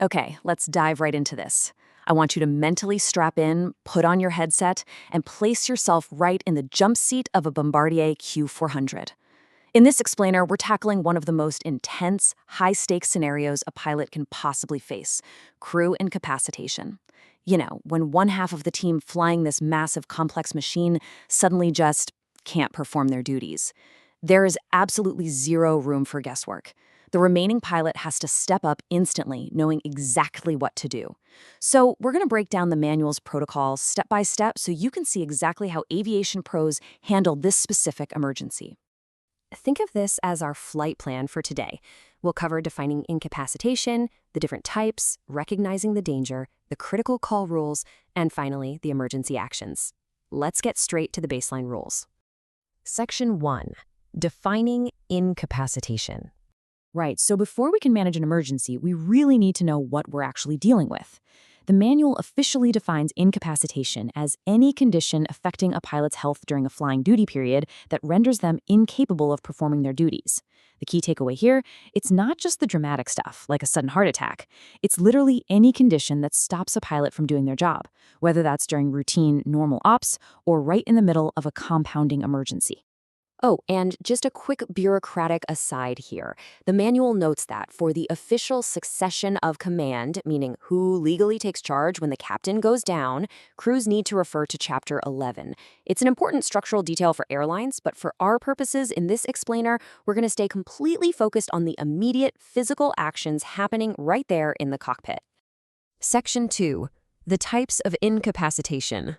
Okay, let's dive right into this. I want you to mentally strap in, put on your headset, and place yourself right in the jump seat of a Bombardier Q400. In this explainer, we're tackling one of the most intense, high-stakes scenarios a pilot can possibly face: crew incapacitation. You know, when one half of the team flying this massive, complex machine suddenly just can't perform their duties. There is absolutely zero room for guesswork. The remaining pilot has to step up instantly, knowing exactly what to do. So, we're going to break down the manual's protocols step by step so you can see exactly how aviation pros handle this specific emergency. Think of this as our flight plan for today. We'll cover defining incapacitation, the different types, recognizing the danger, the critical call rules, and finally, the emergency actions. Let's get straight to the baseline rules. Section 1. Defining incapacitation. Right, so before we can manage an emergency, we really need to know what we're actually dealing with. The manual officially defines incapacitation as any condition affecting a pilot's health during a flying duty period that renders them incapable of performing their duties. The key takeaway here, it's not just the dramatic stuff, like a sudden heart attack. It's literally any condition that stops a pilot from doing their job, whether that's during routine, normal ops, or right in the middle of a compounding emergency. Oh, and just a quick bureaucratic aside here. The manual notes that for the official succession of command, meaning who legally takes charge when the captain goes down, crews need to refer to Chapter 11. It's an important structural detail for airlines, but for our purposes in this explainer, we're going to stay completely focused on the immediate physical actions happening right there in the cockpit. Section 2. The types of incapacitation.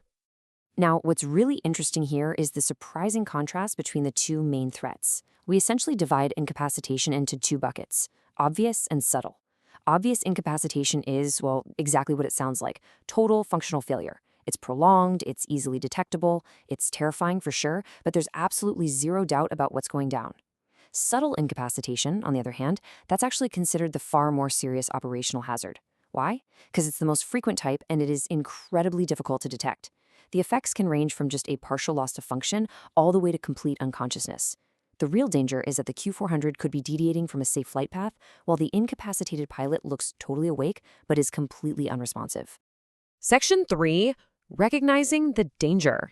Now, what's really interesting here is the surprising contrast between the two main threats. We essentially divide incapacitation into two buckets: obvious and subtle. Obvious incapacitation is, well, exactly what it sounds like: total functional failure. It's prolonged, it's easily detectable, it's terrifying for sure, but there's absolutely zero doubt about what's going down. Subtle incapacitation, on the other hand, that's actually considered the far more serious operational hazard. Why? Because it's the most frequent type and it is incredibly difficult to detect. The effects can range from just a partial loss of function all the way to complete unconsciousness. The real danger is that the Q400 could be deviating from a safe flight path, while the incapacitated pilot looks totally awake but is completely unresponsive. Section 3. Recognizing the danger.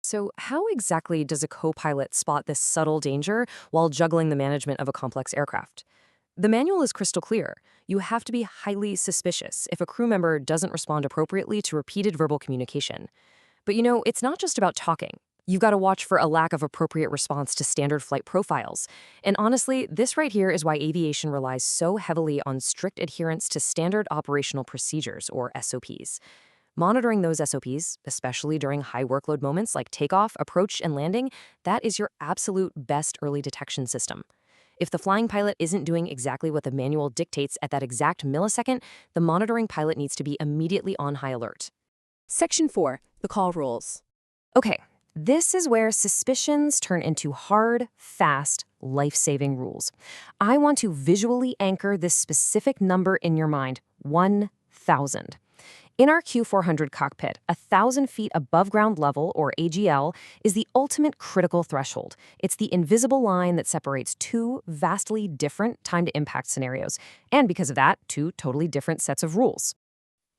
So how exactly does a co-pilot spot this subtle danger while juggling the management of a complex aircraft? The manual is crystal clear. You have to be highly suspicious if a crew member doesn't respond appropriately to repeated verbal communication. But you know, it's not just about talking. You've got to watch for a lack of appropriate response to standard flight profiles. And honestly, this right here is why aviation relies so heavily on strict adherence to standard operational procedures, or SOPs. Monitoring those SOPs, especially during high workload moments like takeoff, approach, and landing, that is your absolute best early detection system. If the flying pilot isn't doing exactly what the manual dictates at that exact millisecond, the monitoring pilot needs to be immediately on high alert. Section 4. The call rules. Okay, this is where suspicions turn into hard, fast, life-saving rules. I want to visually anchor this specific number in your mind: 1,000. In our Q400 cockpit, 1,000 feet above ground level, or AGL, is the ultimate critical threshold. It's the invisible line that separates two vastly different time-to-impact scenarios, and because of that, two totally different sets of rules.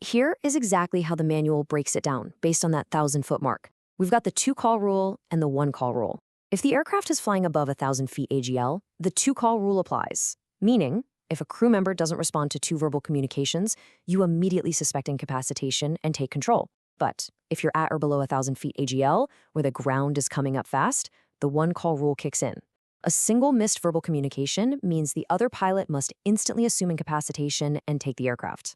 Here is exactly how the manual breaks it down, based on that 1,000-foot mark. We've got the 2-call rule and the 1-call rule. If the aircraft is flying above 1,000 feet AGL, the 2-call rule applies, meaning if a crew member doesn't respond to 2 verbal communications, you immediately suspect incapacitation and take control. But if you're at or below 1,000 feet AGL, where the ground is coming up fast, the 1-call rule kicks in. A single missed verbal communication means the other pilot must instantly assume incapacitation and take the aircraft.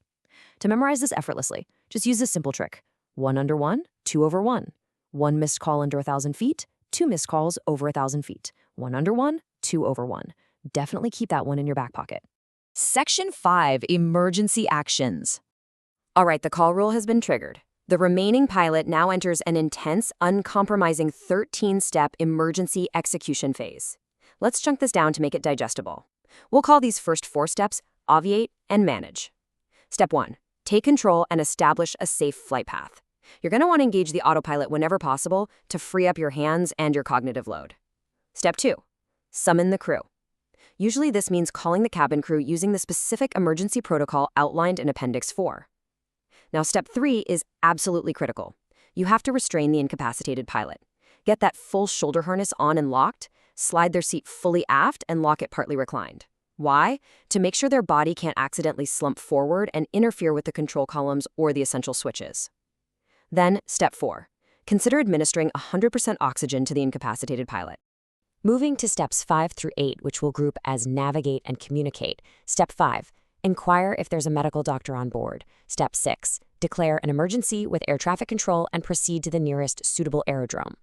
To memorize this effortlessly, just use this simple trick: 1 under 1, 2 over 1. 1 missed call under 1,000 feet, 2 missed calls over 1,000 feet. 1 under 1, 2 over 1. Definitely keep that one in your back pocket. Section 5. Emergency actions. All right, the call rule has been triggered. The remaining pilot now enters an intense, uncompromising 13-step emergency execution phase. Let's chunk this down to make it digestible. We'll call these first 4 steps obviate and manage. Step 1. Take control and establish a safe flight path. You're going to want to engage the autopilot whenever possible to free up your hands and your cognitive load. Step 2. Summon the crew. Usually this means calling the cabin crew using the specific emergency protocol outlined in Appendix 4. Now, step 3 is absolutely critical. You have to restrain the incapacitated pilot. Get that full shoulder harness on and locked, slide their seat fully aft, and lock it partly reclined. Why? To make sure their body can't accidentally slump forward and interfere with the control columns or the essential switches. Then, step 4. Consider administering 100% oxygen to the incapacitated pilot. Moving to steps 5 through 8, which we'll group as navigate and communicate. Step 5. Inquire if there's a medical doctor on board. Step 6. Declare an emergency with air traffic control and proceed to the nearest suitable aerodrome.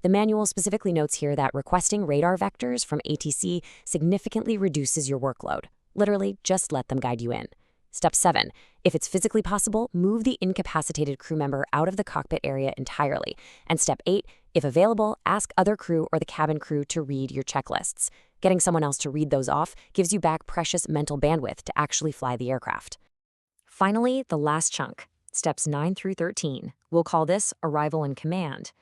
The manual specifically notes here that requesting radar vectors from ATC significantly reduces your workload. Literally, just let them guide you in. Step 7. If it's physically possible, move the incapacitated crew member out of the cockpit area entirely. And step 8. If available, ask other crew or the cabin crew to read your checklists. Getting someone else to read those off gives you back precious mental bandwidth to actually fly the aircraft. Finally, the last chunk, steps 9 through 13. We'll call this arrival and command.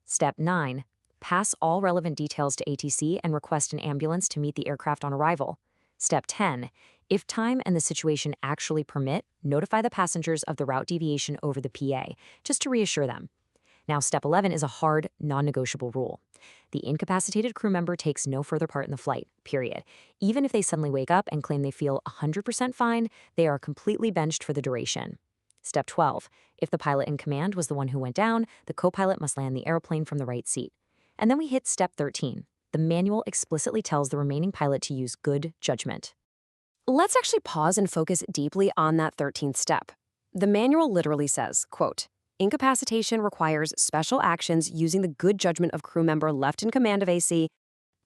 Step 9. Pass all relevant details to ATC and request an ambulance to meet the aircraft on arrival. Step 10. If time and the situation actually permit, notify the passengers of the route deviation over the PA, just to reassure them. Now, step 11 is a hard, non-negotiable rule. The incapacitated crew member takes no further part in the flight, period. Even if they suddenly wake up and claim they feel 100% fine, they are completely benched for the duration. Step 12. If the pilot in command was the one who went down, the co-pilot must land the airplane from the right seat. And then we hit step 13. The manual explicitly tells the remaining pilot to use good judgment. Let's actually pause and focus deeply on that 13th step. The manual literally says, quote, "Incapacitation requires special actions using the good judgment of crew member left in command of AC."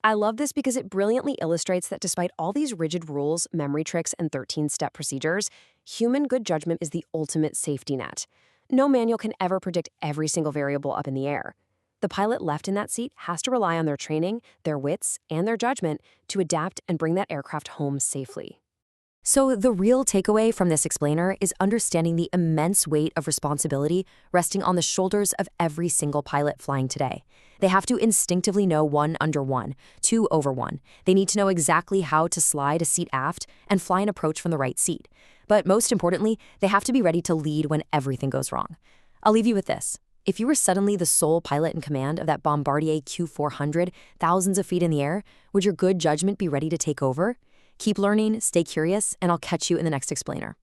I love this because it brilliantly illustrates that despite all these rigid rules, memory tricks, and 13-step procedures, human good judgment is the ultimate safety net. No manual can ever predict every single variable up in the air. The pilot left in that seat has to rely on their training, their wits, and their judgment to adapt and bring that aircraft home safely. So the real takeaway from this explainer is understanding the immense weight of responsibility resting on the shoulders of every single pilot flying today. They have to instinctively know 1 under 1, 2 over 1. They need to know exactly how to slide a seat aft and fly an approach from the right seat. But most importantly, they have to be ready to lead when everything goes wrong. I'll leave you with this. If you were suddenly the sole pilot in command of that Bombardier Q400, thousands of feet in the air, would your good judgment be ready to take over? Keep learning, stay curious, and I'll catch you in the next explainer.